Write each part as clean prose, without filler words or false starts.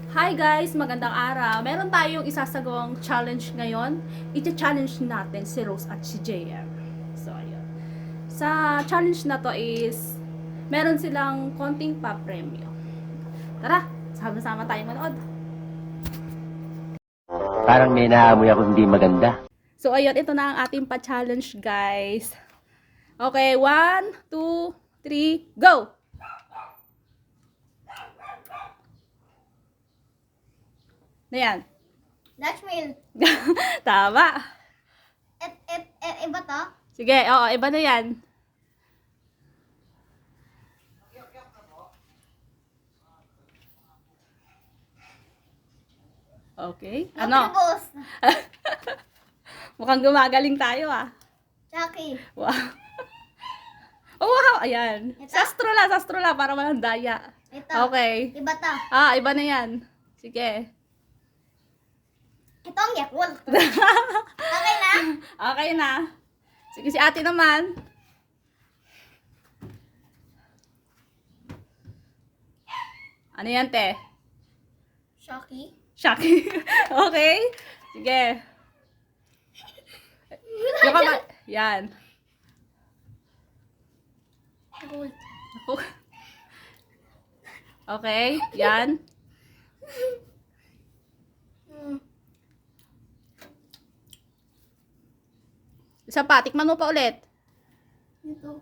Hi guys! Magandang araw! Meron tayong isasagawang challenge ngayon. I-challenge natin si Rose at si JM. So, ayun. Sa challenge na to is, meron silang konting pa-premyo. Tara! Sama-sama tayo manood. Parang may naamoy ako hindi maganda. So, ayun. Ito na ang ating pa-challenge, guys. Okay, 1, 2, 3, go! Na yan. Dutch Mill. Tama. Iba to? Sige, oo, iba na yan. Okay. Ano? Boss. Mukhang gumagaling tayo ah. Chucky. Wow. Oh, wow. Ayan. Ito? Sastro la para walang daya. Ito. Okay. Iba to. Ah, iba na yan. Sige. Ito ang Yakult. Okay na? Okay na. Sige, si ate naman. Ano yan, te? Chucky. Shaki. Okay. Sige. Yung kama... Yan. Yakult. Ako. Okay. Yan. Isa pa. Tikman mo pa ulit. Ito.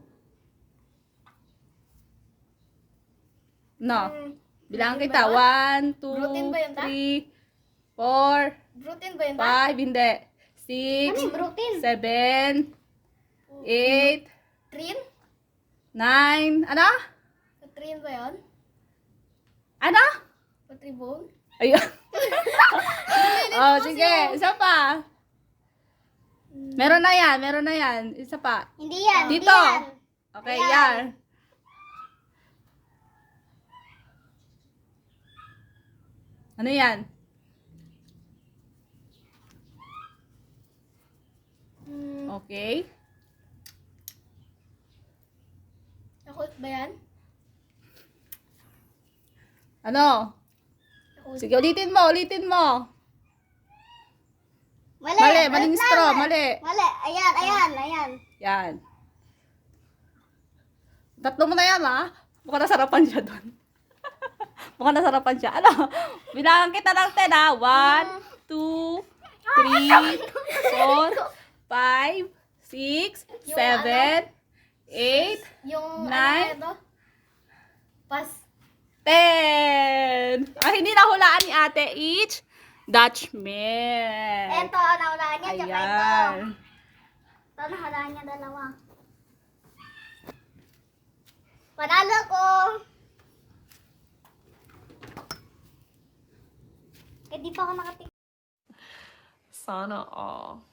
No. Bilangan Protein kita. ba 1, Protein ba yun, 2, ta? 3, 4, Protein ba yun ta? 5, hindi. Ano 6, yung protein? 7, 8, Trin? 9, ano? Trin ba yun? Ano? Patribone? Ayun. Oh, sige. Isa pa. Meron na yan. Isa pa. Hindi yan. Dito. Hindi yan. Okay, Ayan. yan. Ano yan? Okay. Yakult ba yan? Ano? Yakult. Sige, ulitin mo. Mali. Mali, maling straw, mali. Mali. Ayan. Yan. Tatlo mo na yan, ha? Mukhang nasarapan siya doon. Mukhang nasarapan siya. Ano? Bilangan kita ng 10, ha? 1, 2, 3, 4, 5, 6, 7, 8, Yung Nine. ano ito? Pas. 10. Ah, hindi nahulaan ni ate each Dutch Mill. Ito, nahulaan niya. Tsaka ito. Ayan. Ito, nahulaan niya dalawa. Panalo ko. Eh, di pa ako nakatik. Sana all.